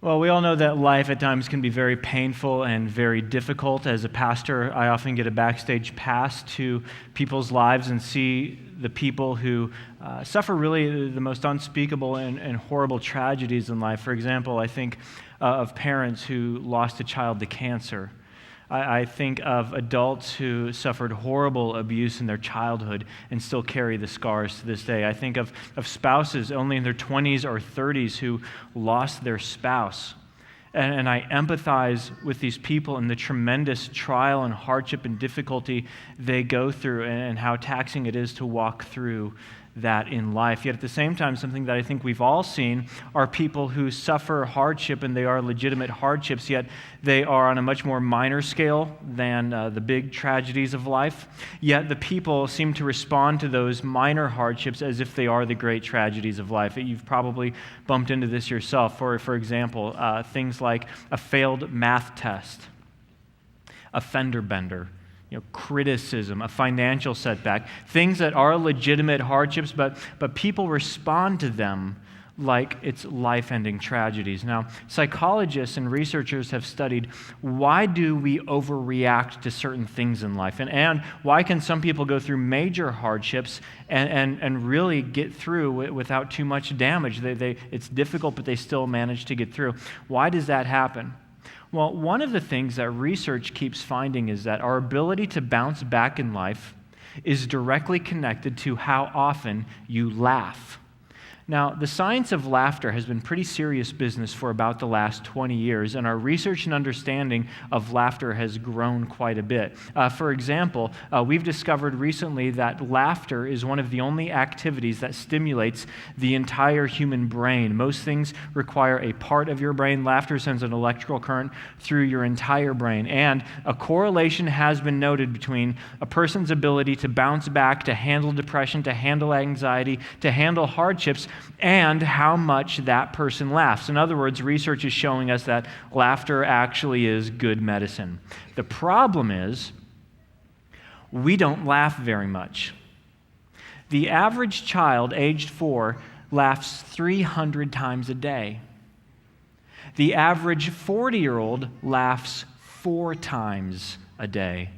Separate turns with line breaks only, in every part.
Well, we all know that life at times can be very painful and very difficult. As a pastor, I often get a backstage pass to people's lives and see the people who suffer really the most unspeakable and horrible tragedies in life. For example, I think of parents who lost a child to cancer. I think of adults who suffered horrible abuse in their childhood and still carry the scars to this day. I think of spouses only in their 20s or 30s who lost their spouse. And I empathize with these people and the tremendous trial and hardship and difficulty they go through and how taxing it is to walk through that in life. Yet at the same time, something that I think we've all seen are people who suffer hardship, and they are legitimate hardships, yet they are on a much more minor scale than the big tragedies of life. Yet the people seem to respond to those minor hardships as if they are the great tragedies of life. You've probably bumped into this yourself. For example, things like a failed math test, a fender bender, criticism, a financial setback, things that are legitimate hardships, but people respond to them like it's life-ending tragedies. Now, psychologists and researchers have studied why do we overreact to certain things in life, and why can some people go through major hardships and really get through without too much damage. It's difficult, but they still manage to get through. Why does that happen? Well, one of the things that research keeps finding is that our ability to bounce back in life is directly connected to how often you laugh. Now, the science of laughter has been pretty serious business for about the last 20 years, and our research and understanding of laughter has grown quite a bit. For example, we've discovered recently that laughter is one of the only activities that stimulates the entire human brain. Most things require a part of your brain. Laughter sends an electrical current through your entire brain, and a correlation has been noted between a person's ability to bounce back, to handle depression, to handle anxiety, to handle hardships, and how much that person laughs. In other words, research is showing us that laughter actually is good medicine. The problem is, we don't laugh very much. The average child aged 4 laughs 300 times a day. The average 40-year-old laughs 4 times a day.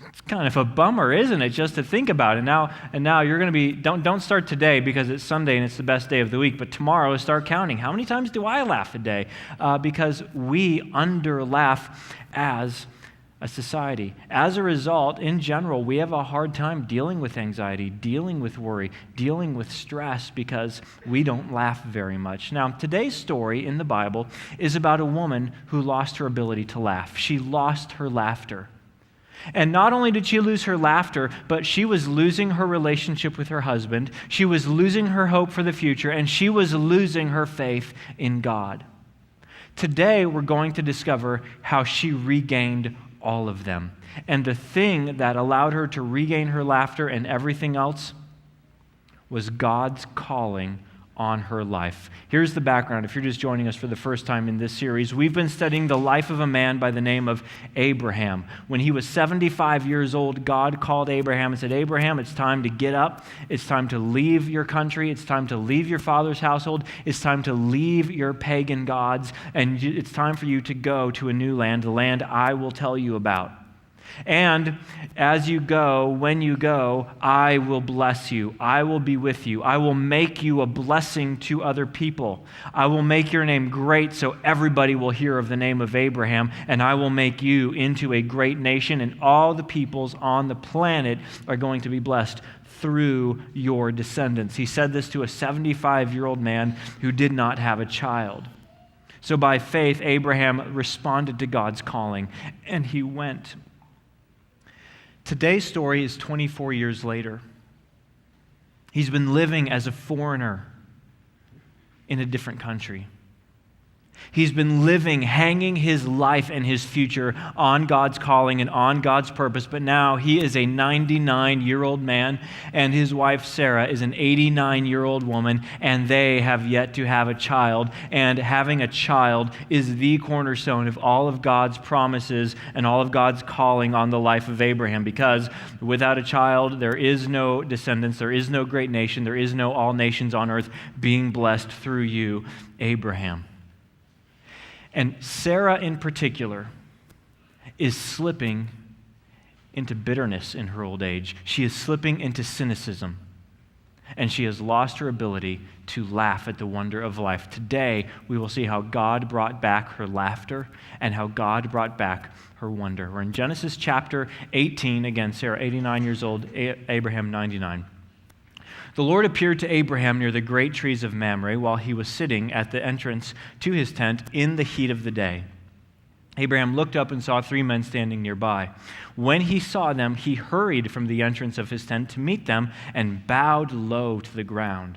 It's kind of a bummer, isn't it, just to think about it. Now you're going to be, don't start today because it's Sunday and it's the best day of the week, but tomorrow start counting. How many times do I laugh a day? Because we under-laugh as a society. As a result, in general, we have a hard time dealing with anxiety, dealing with worry, dealing with stress because we don't laugh very much. Now, today's story in the Bible is about a woman who lost her ability to laugh. She lost her laughter. And not only did she lose her laughter, but she was losing her relationship with her husband, she was losing her hope for the future, and she was losing her faith in God. Today, we're going to discover how she regained all of them. And the thing that allowed her to regain her laughter and everything else was God's calling on her life. Here's the background. If you're just joining us for the first time in this series, we've been studying the life of a man by the name of Abraham. When he was 75 years old, God called Abraham and said, Abraham, it's time to get up. It's time to leave your country. It's time to leave your father's household. It's time to leave your pagan gods. And it's time for you to go to a new land, the land I will tell you about. And as you go, when you go, I will bless you. I will be with you. I will make you a blessing to other people. I will make your name great so everybody will hear of the name of Abraham, and I will make you into a great nation, and all the peoples on the planet are going to be blessed through your descendants. He said this to a 75-year-old man who did not have a child. So by faith, Abraham responded to God's calling, and he went. Today's story is 24 years later. He's been living as a foreigner in a different country. He's been living, hanging his life and his future on God's calling and on God's purpose, but now he is a 99-year-old man, and his wife Sarah is an 89-year-old woman, and they have yet to have a child, and having a child is the cornerstone of all of God's promises and all of God's calling on the life of Abraham, because without a child, there is no descendants, there is no great nation, there is no all nations on earth being blessed through you, Abraham. And Sarah in particular is slipping into bitterness in her old age. She is slipping into cynicism. And she has lost her ability to laugh at the wonder of life. Today, we will see how God brought back her laughter and how God brought back her wonder. We're in Genesis chapter 18. Again, Sarah, 89 years old, Abraham, 99. The Lord appeared to Abraham near the great trees of Mamre while he was sitting at the entrance to his tent in the heat of the day. Abraham looked up and saw 3 men standing nearby. When he saw them, he hurried from the entrance of his tent to meet them and bowed low to the ground.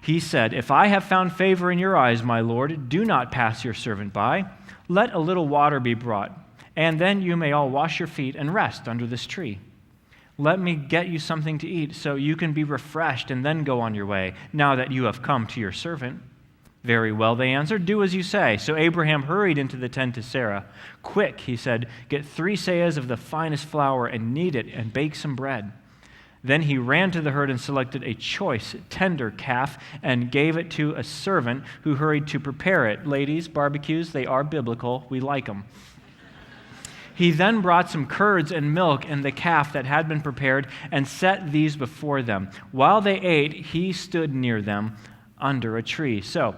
He said, "If I have found favor in your eyes, my Lord, do not pass your servant by. Let a little water be brought, and then you may all wash your feet and rest under this tree. Let me get you something to eat so you can be refreshed and then go on your way, now that you have come to your servant." "Very well," they answered, "do as you say." So Abraham hurried into the tent to Sarah. "Quick," he said, "get 3 seahs of the finest flour and knead it and bake some bread." Then he ran to the herd and selected a choice, tender calf and gave it to a servant who hurried to prepare it. Ladies, barbecues, they are biblical. We like them. He then brought some curds and milk and the calf that had been prepared and set these before them. While they ate, he stood near them under a tree. So,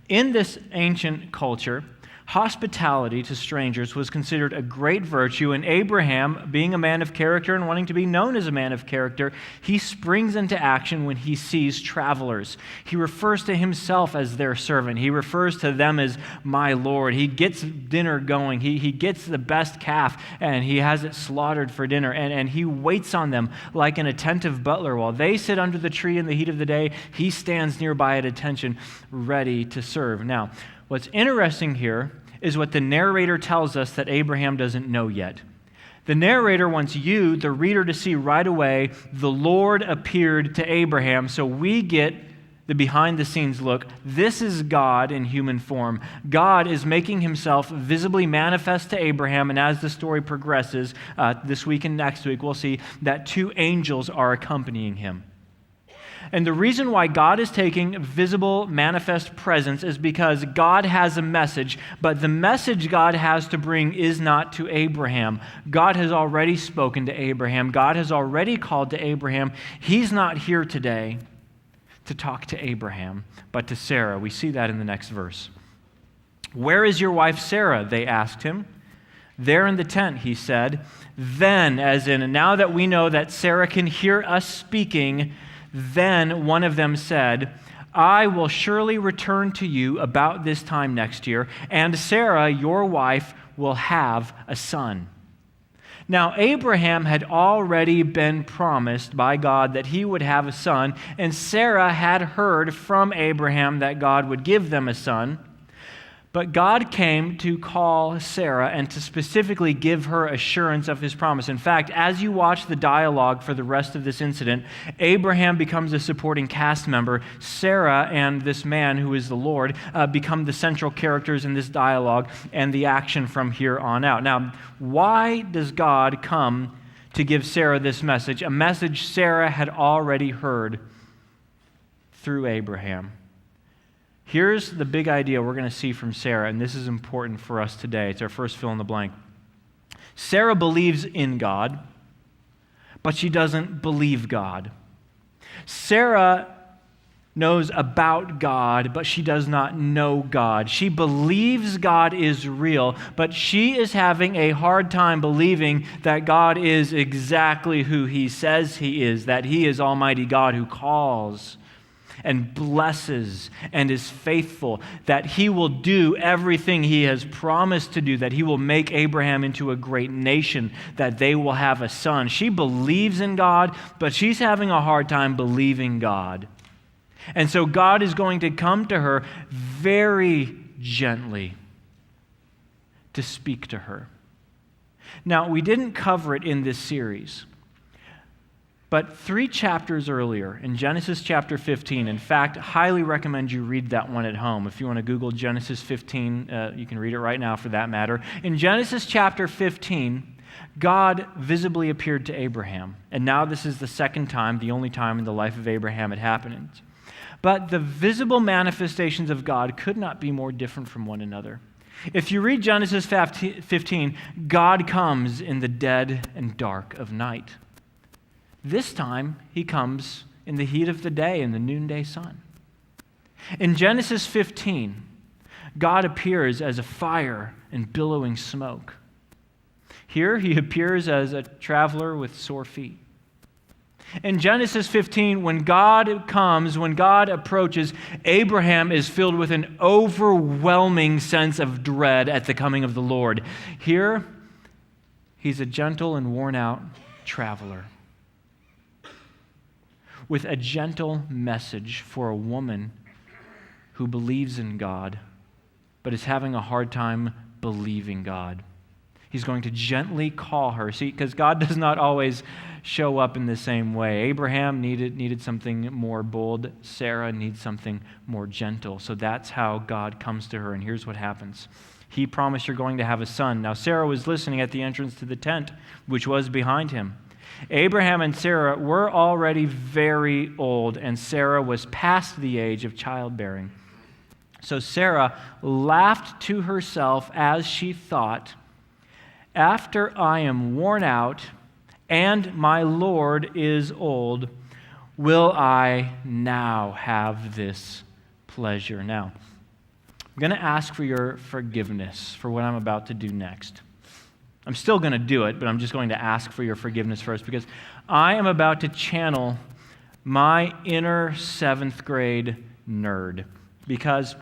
in this ancient culture, hospitality to strangers was considered a great virtue, and Abraham, being a man of character and wanting to be known as a man of character, he springs into action when he sees travelers. He refers to himself as their servant. He refers to them as my Lord. He gets dinner going. He gets the best calf, and he has it slaughtered for dinner, and he waits on them like an attentive butler. While they sit under the tree in the heat of the day, he stands nearby at attention, ready to serve. Now, what's interesting here is what the narrator tells us that Abraham doesn't know yet. The narrator wants you, the reader, to see right away the Lord appeared to Abraham, so we get the behind-the-scenes look. This is God in human form. God is making himself visibly manifest to Abraham, and as the story progresses, this week and next week, we'll see that 2 angels are accompanying him. And the reason why God is taking visible, manifest presence is because God has a message, but the message God has to bring is not to Abraham. God has already spoken to Abraham. God has already called to Abraham. He's not here today to talk to Abraham, but to Sarah. We see that in the next verse. "Where is your wife Sarah?" they asked him. "There in the tent," he said. Then, as in, now that we know that Sarah can hear us speaking, then one of them said, "I will surely return to you about this time next year, and Sarah, your wife, will have a son." Now, Abraham had already been promised by God that he would have a son, and Sarah had heard from Abraham that God would give them a son. But God came to call Sarah and to specifically give her assurance of his promise. In fact, as you watch the dialogue for the rest of this incident, Abraham becomes a supporting cast member. Sarah and this man, who is the Lord, become the central characters in this dialogue and the action from here on out. Now, why does God come to give Sarah this message? A message Sarah had already heard through Abraham. Here's the big idea we're going to see from Sarah, and this is important for us today. It's our first fill in the blank. Sarah believes in God, but she doesn't believe God. Sarah knows about God, but she does not know God. She believes God is real, but she is having a hard time believing that God is exactly who he says he is, that he is Almighty God who calls and blesses and is faithful, that he will do everything he has promised to do, that he will make Abraham into a great nation, that they will have a son. She believes in God, but she's having a hard time believing God. And so God is going to come to her very gently to speak to her. Now, we didn't cover it in this series, but 3 chapters earlier, in Genesis chapter 15, in fact, I highly recommend you read that one at home. If you want to Google Genesis 15, you can read it right now for that matter. In Genesis chapter 15, God visibly appeared to Abraham. And now this is the second time, the only time in the life of Abraham it happened. But the visible manifestations of God could not be more different from one another. If you read Genesis 15, God comes in the dead and dark of night. This time, he comes in the heat of the day, in the noonday sun. In Genesis 15, God appears as a fire and billowing smoke. Here, he appears as a traveler with sore feet. In Genesis 15, when God comes, when God approaches, Abraham is filled with an overwhelming sense of dread at the coming of the Lord. Here, he's a gentle and worn-out traveler with a gentle message for a woman who believes in God but is having a hard time believing God. He's going to gently call her. See, because God does not always show up in the same way. Abraham needed something more bold. Sarah needs something more gentle. So that's how God comes to her. And here's what happens. He promised you're going to have a son. Now, Sarah was listening at the entrance to the tent, which was behind him. Abraham and Sarah were already very old, and Sarah was past the age of childbearing. So Sarah laughed to herself as she thought, "After I am worn out and my Lord is old, will I now have this pleasure?" Now, I'm going to ask for your forgiveness for what I'm about to do next. I'm still going to do it, but I'm just going to ask for your forgiveness first because I am about to channel my inner seventh grade nerd. Because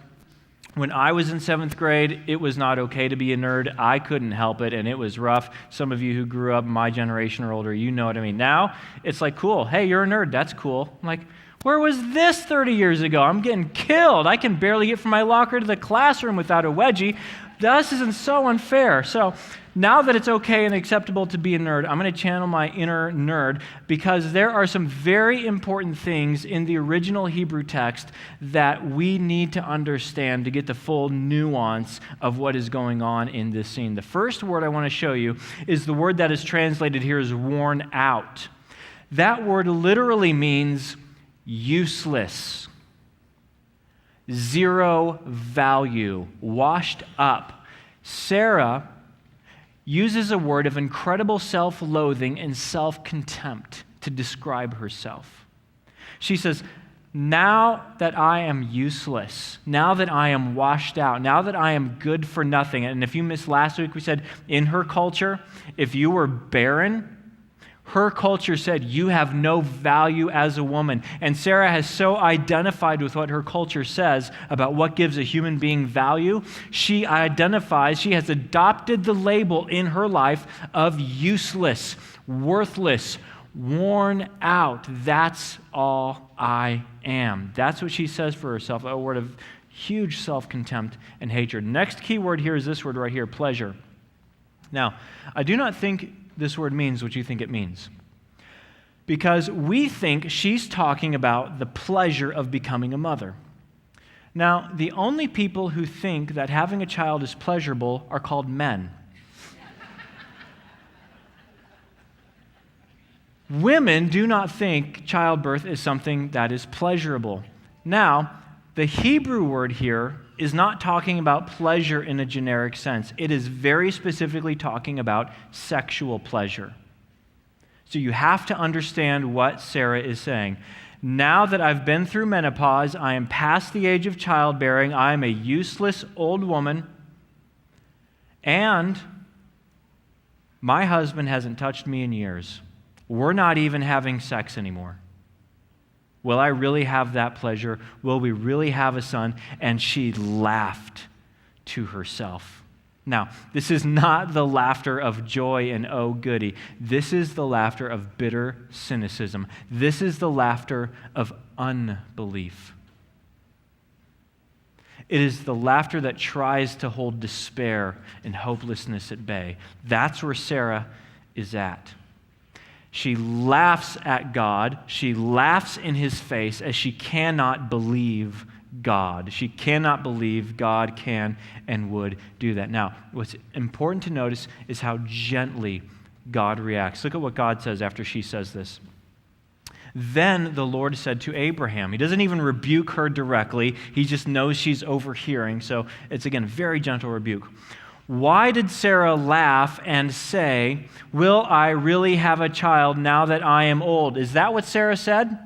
when I was in seventh grade, it was not okay to be a nerd. I couldn't help it, and it was rough. Some of you who grew up my generation or older, you know what I mean. Now, it's like, cool. Hey, you're a nerd. That's cool. I'm like, where was this 30 years ago? I'm getting killed. I can barely get from my locker to the classroom without a wedgie. This isn't so unfair. So now that it's okay and acceptable to be a nerd, I'm going to channel my inner nerd because there are some very important things in the original Hebrew text that we need to understand to get the full nuance of what is going on in this scene. The first word I want to show you is the word that is translated here as worn out. That word literally means useless, zero value, washed up. Sarah uses a word of incredible self-loathing and self-contempt to describe herself. She says, now that I am useless, now that I am washed out, now that I am good for nothing, and if you missed last week, we said in her culture, if you were barren, her culture said you have no value as a woman. And Sarah has so identified with what her culture says about what gives a human being value. She has adopted the label in her life of useless, worthless, worn out. That's all I am. That's what she says for herself, a word of huge self-contempt and hatred. Next key word here is this word right here, pleasure. Now, I do not think this word means what you think it means. Because we think she's talking about the pleasure of becoming a mother. Now, the only people who think that having a child is pleasurable are called men. Women do not think childbirth is something that is pleasurable. Now, the Hebrew word here is not talking about pleasure in a generic sense. It is very specifically talking about sexual pleasure. So you have to understand what Sarah is saying. Now that I've been through menopause, I am past the age of childbearing, I am a useless old woman, and my husband hasn't touched me in years. We're not even having sex anymore. Will I really have that pleasure? Will we really have a son? And she laughed to herself. Now, this is not the laughter of joy and oh goody. This is the laughter of bitter cynicism. This is the laughter of unbelief. It is the laughter that tries to hold despair and hopelessness at bay. That's where Sarah is at. She laughs at God. She laughs in his face as she cannot believe God. She cannot believe God can and would do that. Now, what's important to notice is how gently God reacts. Look at what God says after she says this. Then the Lord said to Abraham, he doesn't even rebuke her directly, he just knows she's overhearing, so it's again a very gentle rebuke. Why did Sarah laugh and say, will I really have a child now that I am old? Is that what Sarah said?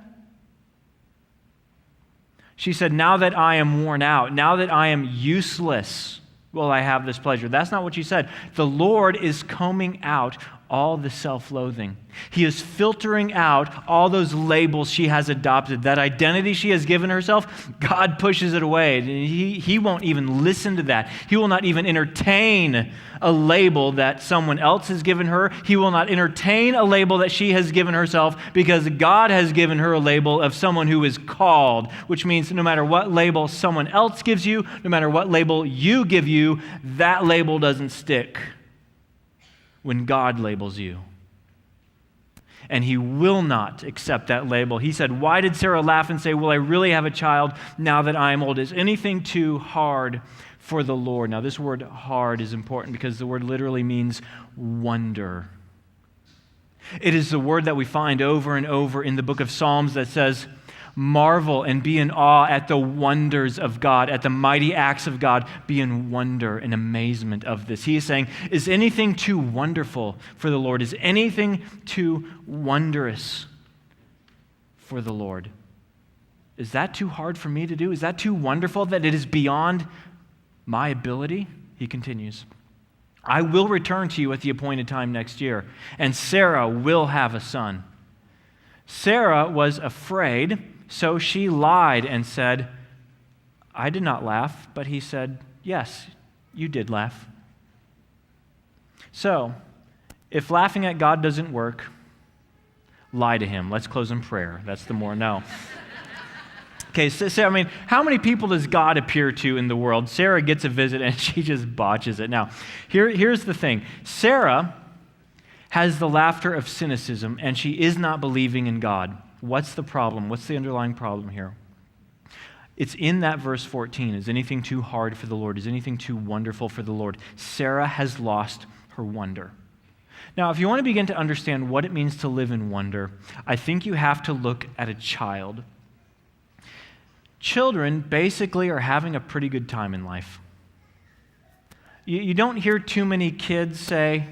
She said, now that I am worn out, now that I am useless, will I have this pleasure? That's not what she said. The Lord is combing out all the self-loathing. He is filtering out all those labels she has adopted. That identity she has given herself, God pushes it away. He won't even listen to that. He will not even entertain a label that someone else has given her. He will not entertain a label that she has given herself, because God has given her a label of someone who is called, which means no matter what label someone else gives you, no matter what label you give you, that label doesn't stick when God labels you. And he will not accept that label. He said, why did Sarah laugh and say, will I really have a child now that I am old? Is anything too hard for the Lord? Now, this word hard is important because the word literally means wonder. It is the word that we find over and over in the book of Psalms that says, marvel and be in awe at the wonders of God, at the mighty acts of God. Be in wonder and amazement of this. He is saying, is anything too wonderful for the Lord? Is anything too wondrous for the Lord? Is that too hard for me to do? Is that too wonderful that it is beyond my ability? He continues, I will return to you at the appointed time next year, and Sarah will have a son. Sarah was afraid, so she lied and said, I did not laugh. But he said, yes, you did laugh. So, if laughing at God doesn't work, lie to him. Let's close in prayer. That's the more no. Okay, so how many people does God appear to in the world? Sarah gets a visit and she just botches it. Now, here's the thing. Sarah has the laughter of cynicism, and she is not believing in God. What's the problem? What's the underlying problem here? It's in that verse 14. Is anything too hard for the Lord? Is anything too wonderful for the Lord? Sarah has lost her wonder. Now, if you want to begin to understand what it means to live in wonder, I think you have to look at a child. Children basically are having a pretty good time in life. You don't hear too many kids say,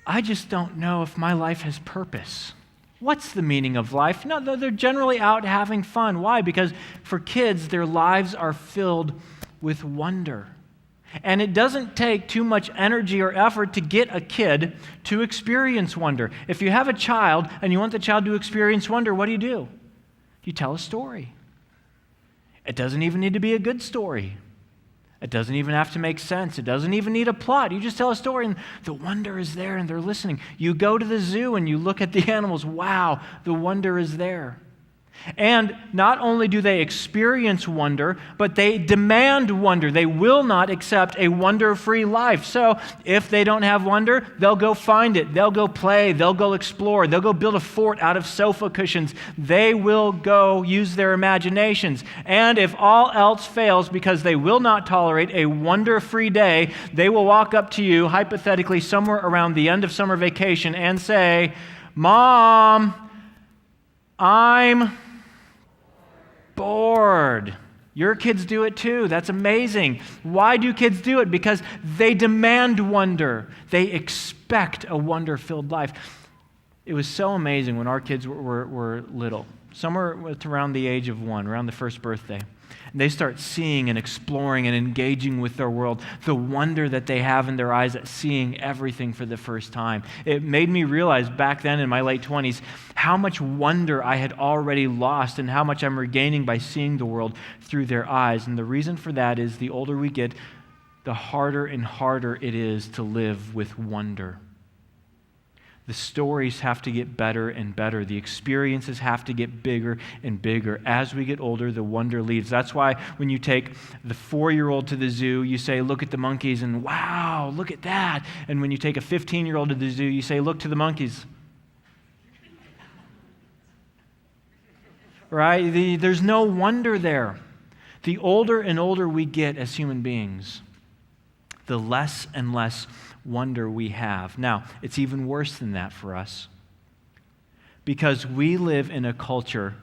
I just don't know if my life has purpose. What's the meaning of life? No, they're generally out having fun. Why? Because for kids, their lives are filled with wonder. And it doesn't take too much energy or effort to get a kid to experience wonder. If you have a child and you want the child to experience wonder, what do? You tell a story. It doesn't even need to be a good story. It doesn't even have to make sense. It doesn't even need a plot. You just tell a story and the wonder is there and they're listening. You go to the zoo and you look at the animals. Wow, the wonder is there. And not only do they experience wonder, but they demand wonder. They will not accept a wonder-free life. So if they don't have wonder, they'll go find it. They'll go play. They'll go explore. They'll go build a fort out of sofa cushions. They will go use their imaginations. And if all else fails, because they will not tolerate a wonder-free day, they will walk up to you, hypothetically somewhere around the end of summer vacation, and say, Mom, I'm bored. Your kids do it too. That's amazing. Why do kids do it? Because they demand wonder. They expect a wonder-filled life. It was so amazing when our kids were little, somewhere around the age of 1, around the first birthday. And they start seeing and exploring and engaging with their world, the wonder that they have in their eyes at seeing everything for the first time. It made me realize back then in my late 20s how much wonder I had already lost and how much I'm regaining by seeing the world through their eyes. And the reason for that is the older we get, the harder and harder it is to live with wonder. The stories have to get better and better. The experiences have to get bigger and bigger. As we get older, the wonder leaves. That's why when you take the 4-year-old to the zoo, you say, look at the monkeys, and wow, look at that. And when you take a 15-year-old to the zoo, you say, look to the monkeys. Right? There's no wonder there. The older and older we get as human beings, the less and less wonder we have. Now, it's even worse than that for us. Because we live in a culture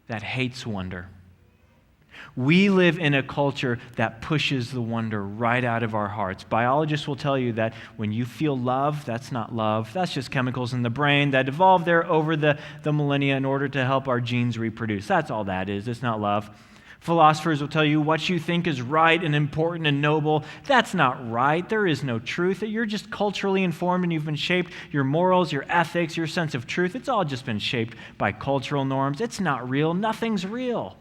that hates wonder. We live in a culture that pushes the wonder right out of our hearts. Biologists will tell you that when you feel love, that's not love. That's just chemicals in the brain that evolved there over the millennia in order to help our genes reproduce. That's all that is. It's not love. Philosophers will tell you what you think is right and important and noble. That's not right. There is no truth. You're just culturally informed and you've been shaped. Your morals, your ethics, your sense of truth, it's all just been shaped by cultural norms. It's not real. Nothing's real.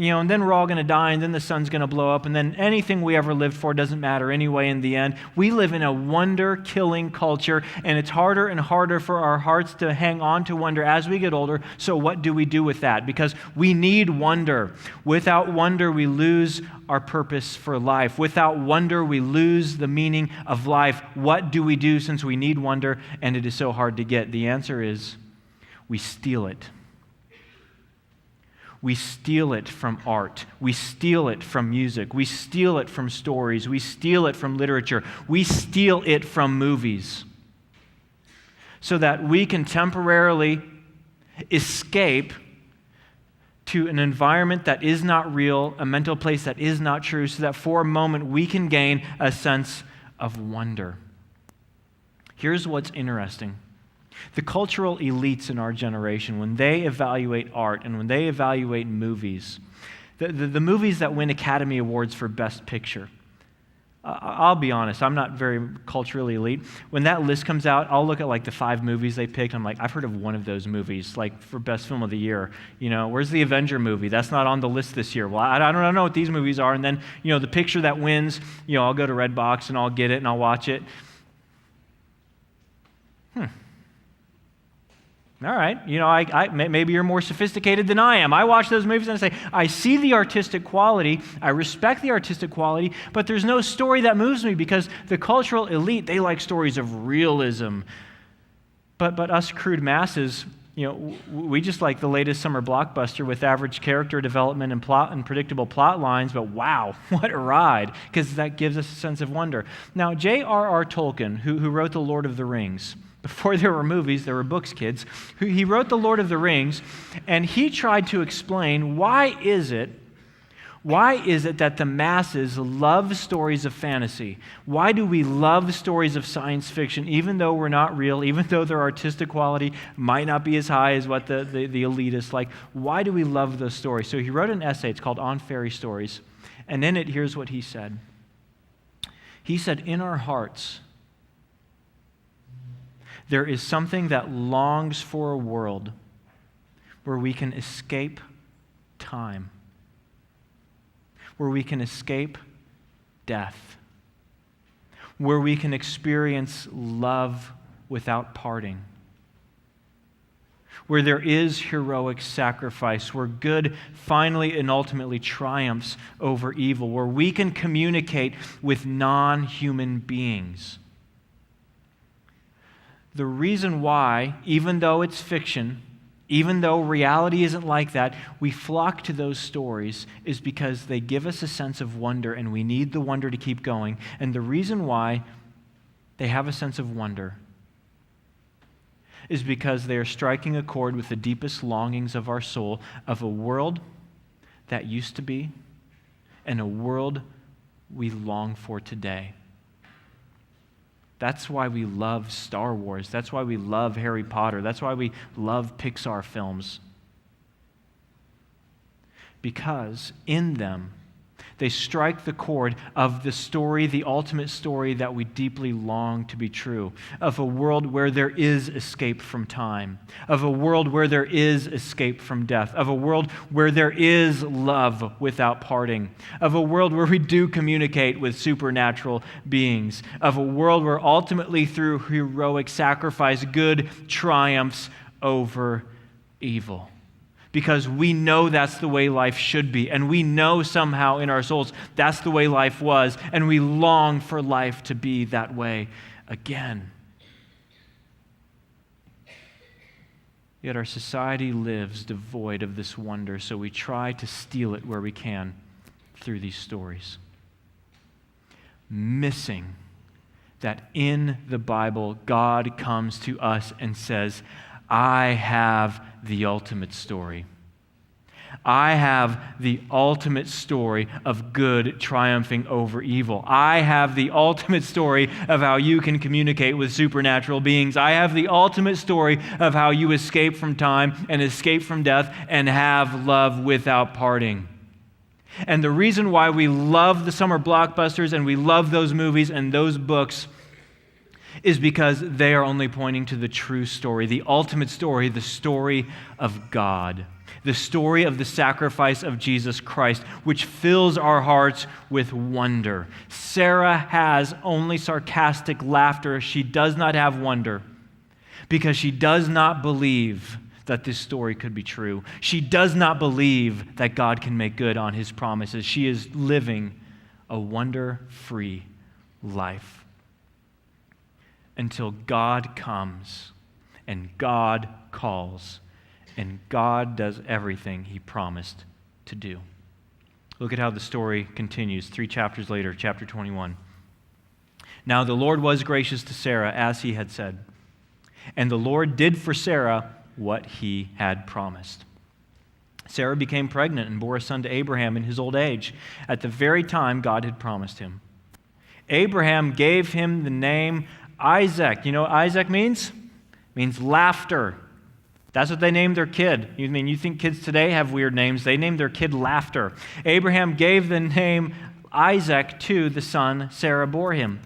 And then we're all going to die, and then the sun's going to blow up, and then anything we ever lived for doesn't matter anyway in the end. We live in a wonder-killing culture, and it's harder and harder for our hearts to hang on to wonder as we get older. So what do we do with that? Because we need wonder. Without wonder, we lose our purpose for life. Without wonder, we lose the meaning of life. What do we do since we need wonder, and it is so hard to get? The answer is we steal it. We steal it from art. We steal it from music. We steal it from stories. We steal it from literature. We steal it from movies so that we can temporarily escape to an environment that is not real, a mental place that is not true, so that for a moment we can gain a sense of wonder. Here's what's interesting. The cultural elites in our generation, when they evaluate art and when they evaluate movies, the movies that win Academy Awards for Best Picture, I'll be honest, I'm not very culturally elite. When that list comes out, I'll look at the 5 movies they picked. I'm like, I've heard of one of those movies, for Best Film of the Year. Where's the Avenger movie? That's not on the list this year. Well, I don't know what these movies are. And then, the picture that wins, I'll go to Redbox and I'll get it and I'll watch it. All right, maybe you're more sophisticated than I am. I watch those movies and I say, I see the artistic quality, I respect the artistic quality, but there's no story that moves me because the cultural elite, they like stories of realism. But us crude masses, we just like the latest summer blockbuster with average character development and plot and predictable plot lines, but wow, what a ride, because that gives us a sense of wonder. Now, J.R.R. Tolkien, who wrote The Lord of the Rings, before there were movies, there were books, kids. He wrote The Lord of the Rings, and he tried to explain why is it that the masses love stories of fantasy? Why do we love stories of science fiction, even though we're not real, even though their artistic quality might not be as high as what the elitists like? Why do we love those stories? So he wrote an essay, it's called On Fairy Stories, and in it, here's what he said. He said, in our hearts, there is something that longs for a world where we can escape time, where we can escape death, where we can experience love without parting, where there is heroic sacrifice, where good finally and ultimately triumphs over evil, where we can communicate with non-human beings. The reason why, even though it's fiction, even though reality isn't like that, we flock to those stories is because they give us a sense of wonder, and we need the wonder to keep going. And the reason why they have a sense of wonder is because they are striking a chord with the deepest longings of our soul, of a world that used to be and a world we long for today. That's why we love Star Wars. That's why we love Harry Potter. That's why we love Pixar films. Because in them, they strike the chord of the story, the ultimate story that we deeply long to be true, of a world where there is escape from time, of a world where there is escape from death, of a world where there is love without parting, of a world where we do communicate with supernatural beings, of a world where ultimately through heroic sacrifice, good triumphs over evil. Because we know that's the way life should be, and we know somehow in our souls that's the way life was, and we long for life to be that way again. Yet our society lives devoid of this wonder, so we try to steal it where we can through these stories, missing that in the Bible, God comes to us and says, I have the ultimate story. I have the ultimate story of good triumphing over evil. I have the ultimate story of how you can communicate with supernatural beings. I have the ultimate story of how you escape from time and escape from death and have love without parting. And the reason why we love the summer blockbusters and we love those movies and those books is because they are only pointing to the true story, the ultimate story, the story of God, the story of the sacrifice of Jesus Christ, which fills our hearts with wonder. Sarah has only sarcastic laughter. She does not have wonder because she does not believe that this story could be true. She does not believe that God can make good on his promises. She is living a wonder-free life until God comes and God calls and God does everything he promised to do. Look at how the story continues 3 chapters later, chapter 21. Now the Lord was gracious to Sarah as he had said, and the Lord did for Sarah what he had promised. Sarah became pregnant and bore a son to Abraham in his old age, at the very time God had promised him. Abraham gave him the name Isaac. You know what Isaac means? It means laughter. That's what they named their kid. You think kids today have weird names? They named their kid Laughter. Abraham gave the name Isaac to the son Sarah bore him.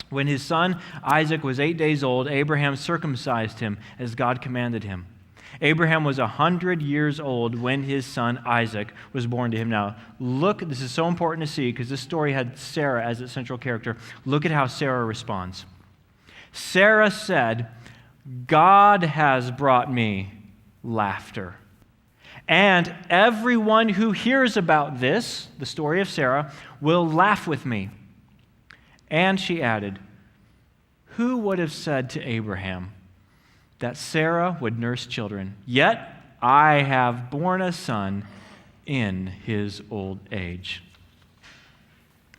When his son Isaac was 8 days old, Abraham circumcised him as God commanded him. Abraham was 100 years old when his son Isaac was born to him. Now, look, this is so important to see because this story had Sarah as its central character. Look at how Sarah responds. Sarah said, God has brought me laughter. And everyone who hears about this, the story of Sarah, will laugh with me. And she added, who would have said to Abraham that Sarah would nurse children? Yet I have borne a son in his old age.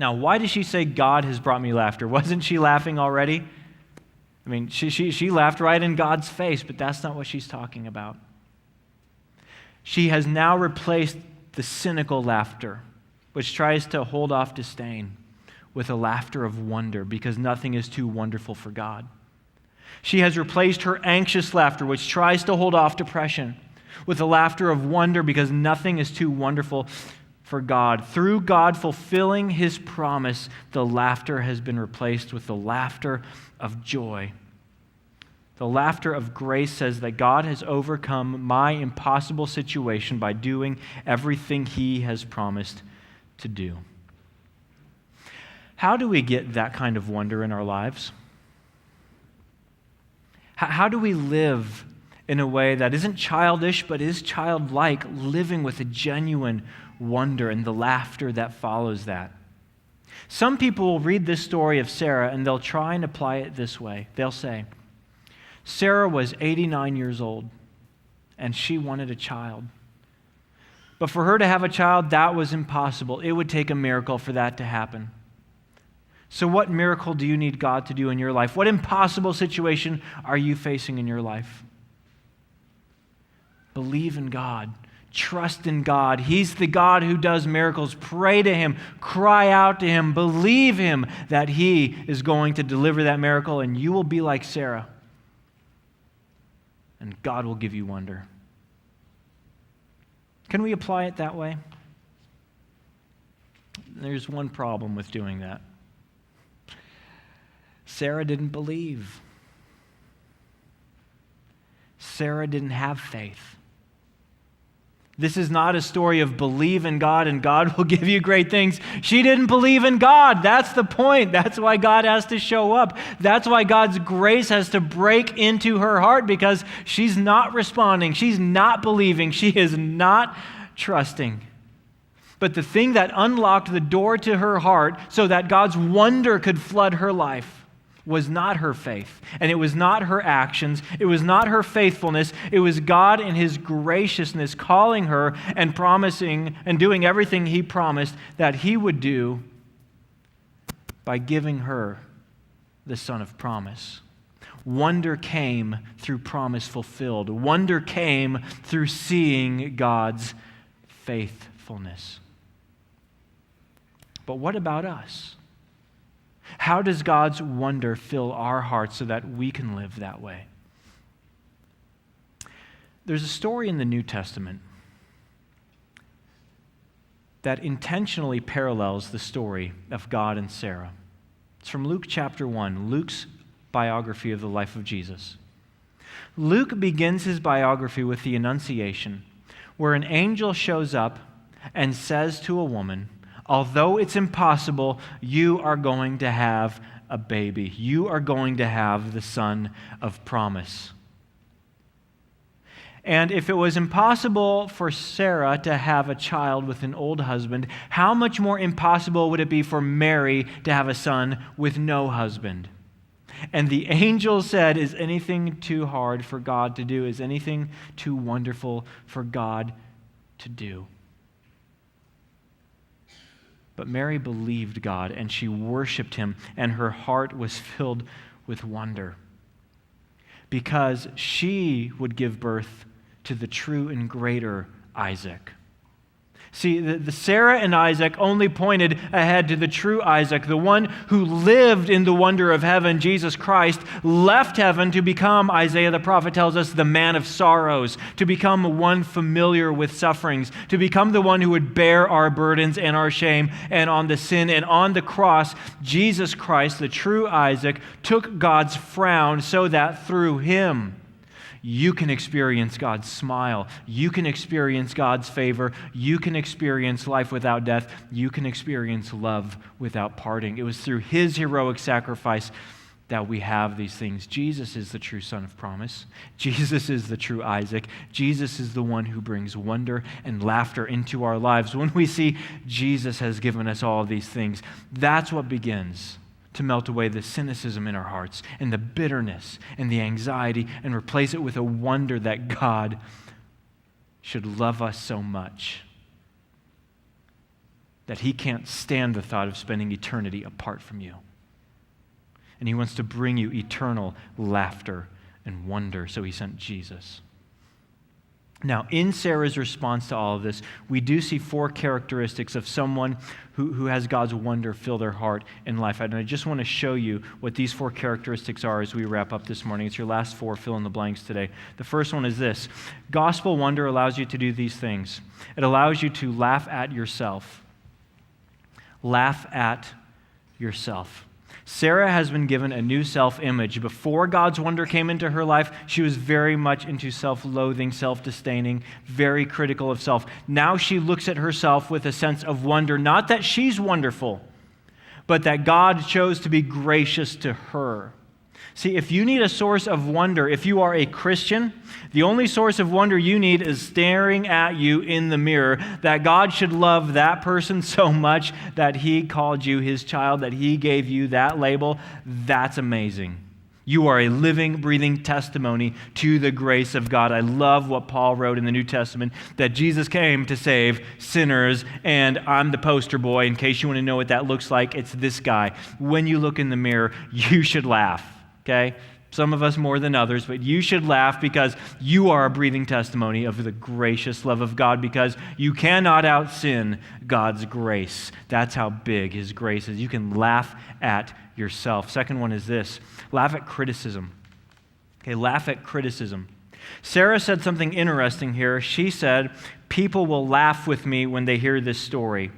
Now, why does she say God has brought me laughter? Wasn't she laughing already? I mean, she laughed right in God's face, but that's not what she's talking about. She has now replaced the cynical laughter, which tries to hold off disdain, with a laughter of wonder, because nothing is too wonderful for God. She has replaced her anxious laughter, which tries to hold off depression, with a laughter of wonder, because nothing is too wonderful for God. Through God fulfilling his promise, the laughter has been replaced with the laughter of joy. The laughter of grace says that God has overcome my impossible situation by doing everything he has promised to do. How do we get that kind of wonder in our lives? How do we live in a way that isn't childish but is childlike, living with a genuine wonder and the laughter that follows that? Some people will read this story of Sarah and they'll try and apply it this way. They'll say, Sarah was 89 years old and she wanted a child. But for her to have a child, that was impossible. It would take a miracle for that to happen. So what miracle do you need God to do in your life? What impossible situation are you facing in your life? Believe in God. Trust in God. He's the God who does miracles. Pray to him. Cry out to him. Believe him that he is going to deliver that miracle, and you will be like Sarah. And God will give you wonder. Can we apply it that way? There's one problem with doing that. Sarah didn't believe. Sarah didn't have faith. This is not a story of believe in God and God will give you great things. She didn't believe in God. That's the point. That's why God has to show up. That's why God's grace has to break into her heart, because she's not responding. She's not believing. She is not trusting. But the thing that unlocked the door to her heart so that God's wonder could flood her life was not her faith, and it was not her actions, it was not her faithfulness, it was God in his graciousness calling her and promising and doing everything he promised that he would do by giving her the son of promise. Wonder came through promise fulfilled. Wonder came through seeing God's faithfulness. But what about us? How does God's wonder fill our hearts so that we can live that way? There's a story in the New Testament that intentionally parallels the story of God and Sarah. It's from Luke chapter 1, Luke's biography of the life of Jesus. Luke begins his biography with the Annunciation, where an angel shows up and says to a woman, although it's impossible, you are going to have a baby. You are going to have the son of promise. And if it was impossible for Sarah to have a child with an old husband, how much more impossible would it be for Mary to have a son with no husband? And the angel said, is anything too hard for God to do? Is anything too wonderful for God to do? But Mary believed God, and she worshiped him, and her heart was filled with wonder, because she would give birth to the true and greater Isaac. See, the Sarah and Isaac only pointed ahead to the true Isaac, the one who lived in the wonder of heaven. Jesus Christ left heaven to become, Isaiah the prophet tells us, the man of sorrows, to become one familiar with sufferings, to become the one who would bear our burdens and our shame and on the sin. And on the cross, Jesus Christ, the true Isaac, took God's frown so that through him, you can experience God's smile. You can experience God's favor. You can experience life without death. You can experience love without parting. It was through his heroic sacrifice that we have these things. Jesus is the true son of promise. Jesus is the true Isaac. Jesus is the one who brings wonder and laughter into our lives. When we see Jesus has given us all of these things, that's what begins to melt away the cynicism in our hearts and the bitterness and the anxiety, and replace it with a wonder that God should love us so much that he can't stand the thought of spending eternity apart from you. And he wants to bring you eternal laughter and wonder, so he sent Jesus. Now, in Sarah's response to all of this, we do see four characteristics of someone who has God's wonder fill their heart and life. And I just want to show you what these four characteristics are as we wrap up this morning. It's your last four fill in the blanks today. The first one is this: gospel wonder allows you to do these things. It allows you to laugh at yourself. Laugh at yourself. Sarah has been given a new self-image. Before God's wonder came into her life, she was very much into self-loathing, self-disdaining, very critical of self. Now she looks at herself with a sense of wonder, not that she's wonderful, but that God chose to be gracious to her. See, if you need a source of wonder, if you are a Christian, the only source of wonder you need is staring at you in the mirror, that God should love that person so much that he called you his child, that he gave you that label. That's amazing. You are a living, breathing testimony to the grace of God. I love what Paul wrote in the New Testament, that Jesus came to save sinners, and I'm the poster boy. In case you want to know what that looks like, it's this guy. When you look in the mirror, you should laugh. Okay? Some of us more than others, but you should laugh because you are a breathing testimony of the gracious love of God, because you cannot out-sin God's grace. That's how big his grace is. You can laugh at yourself. Second one is this: laugh at criticism. Okay, laugh at criticism. Sarah said something interesting here. She said, people will laugh with me when they hear this story.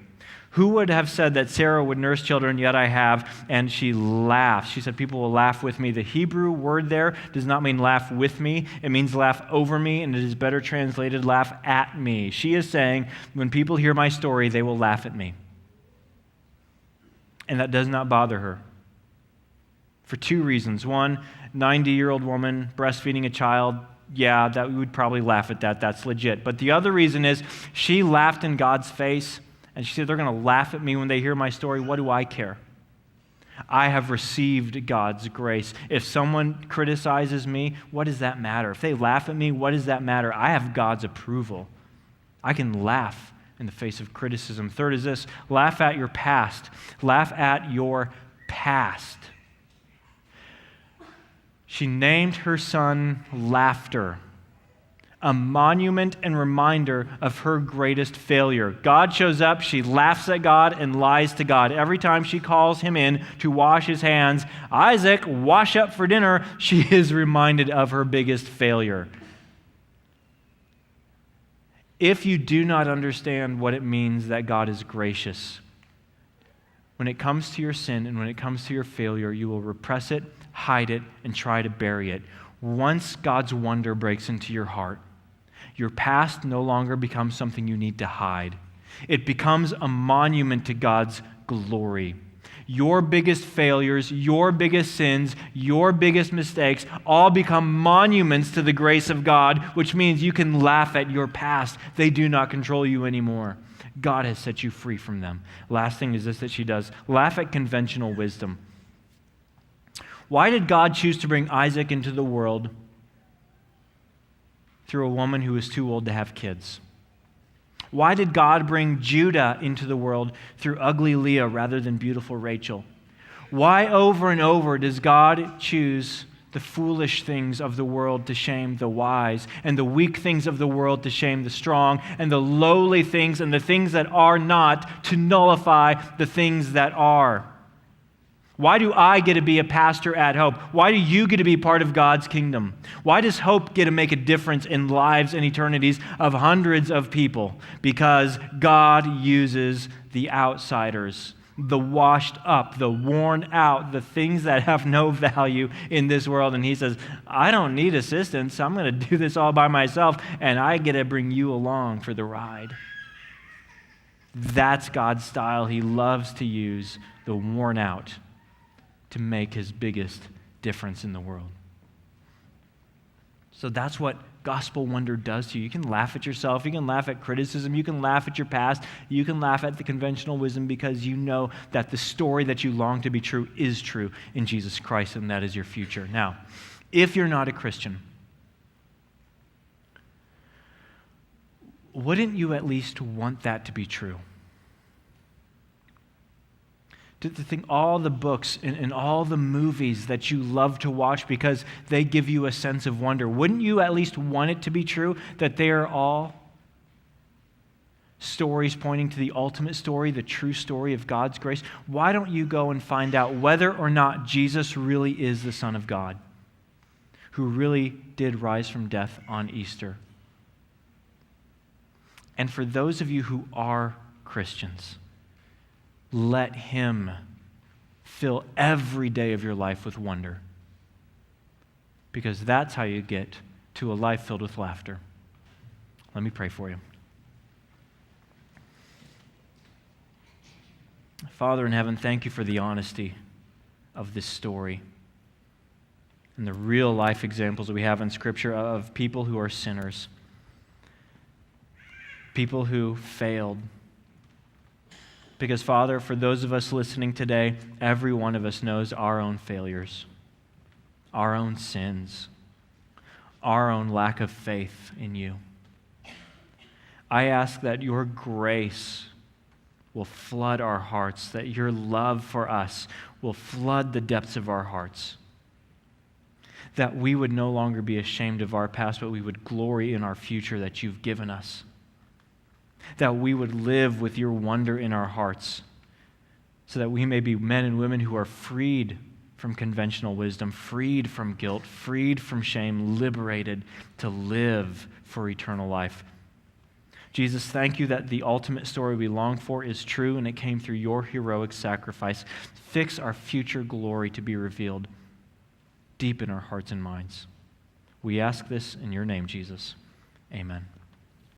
Who would have said that Sarah would nurse children, yet I have? And she laughed. She said, people will laugh with me. The Hebrew word there does not mean laugh with me. It means laugh over me, and it is better translated laugh at me. She is saying, when people hear my story, they will laugh at me. And that does not bother her. For two reasons. One, 90-year-old woman breastfeeding a child, yeah, that we would probably laugh at that. That's legit. But the other reason is she laughed in God's face. And she said, they're going to laugh at me when they hear my story. What do I care? I have received God's grace. If someone criticizes me, what does that matter? If they laugh at me, what does that matter? I have God's approval. I can laugh in the face of criticism. Third is this: laugh at your past. Laugh at your past. She named her son Laughter, a monument and reminder of her greatest failure. God shows up, she laughs at God and lies to God. Every time she calls him in to wash his hands, Isaac, wash up for dinner, she is reminded of her biggest failure. If you do not understand what it means that God is gracious, when it comes to your sin and when it comes to your failure, you will repress it, hide it, and try to bury it. Once God's wonder breaks into your heart, your past no longer becomes something you need to hide. It becomes a monument to God's glory. Your biggest failures, your biggest sins, your biggest mistakes all become monuments to the grace of God, which means you can laugh at your past. They do not control you anymore. God has set you free from them. Last thing is this that she does. Laugh at conventional wisdom. Why did God choose to bring Isaac into the world through a woman who was too old to have kids? Why did God bring Judah into the world through ugly Leah rather than beautiful Rachel? Why over and over does God choose the foolish things of the world to shame the wise, and the weak things of the world to shame the strong, and the lowly things and the things that are not to nullify the things that are? Why do I get to be a pastor at Hope? Why do you get to be part of God's kingdom? Why does Hope get to make a difference in lives and eternities of hundreds of people? Because God uses the outsiders, the washed up, the worn out, the things that have no value in this world. And he says, I don't need assistance. I'm going to do this all by myself, and I get to bring you along for the ride. That's God's style. He loves to use the worn out to make his biggest difference in the world. So that's what gospel wonder does to you. You can laugh at yourself. You can laugh at criticism. You can laugh at your past. You can laugh at the conventional wisdom because you know that the story that you long to be true is true in Jesus Christ, and that is your future. Now, if you're not a Christian, wouldn't you at least want that to be true? To think all the books and all the movies that you love to watch because they give you a sense of wonder. Wouldn't you at least want it to be true that they are all stories pointing to the ultimate story, the true story of God's grace? Why don't you go and find out whether or not Jesus really is the Son of God, who really did rise from death on Easter? And for those of you who are Christians, let him fill every day of your life with wonder, because that's how you get to a life filled with laughter. Let me pray for you. Father in heaven, thank you for the honesty of this story and the real life examples that we have in Scripture of people who are sinners, people who failed. Because, Father, for those of us listening today, every one of us knows our own failures, our own sins, our own lack of faith in you. I ask that your grace will flood our hearts, that your love for us will flood the depths of our hearts, that we would no longer be ashamed of our past, but we would glory in our future that you've given us, that we would live with your wonder in our hearts, so that we may be men and women who are freed from conventional wisdom, freed from guilt, freed from shame, liberated to live for eternal life. Jesus, thank you that the ultimate story we long for is true, and it came through your heroic sacrifice. Fix our future glory to be revealed deep in our hearts and minds. We ask this in your name, Jesus. Amen.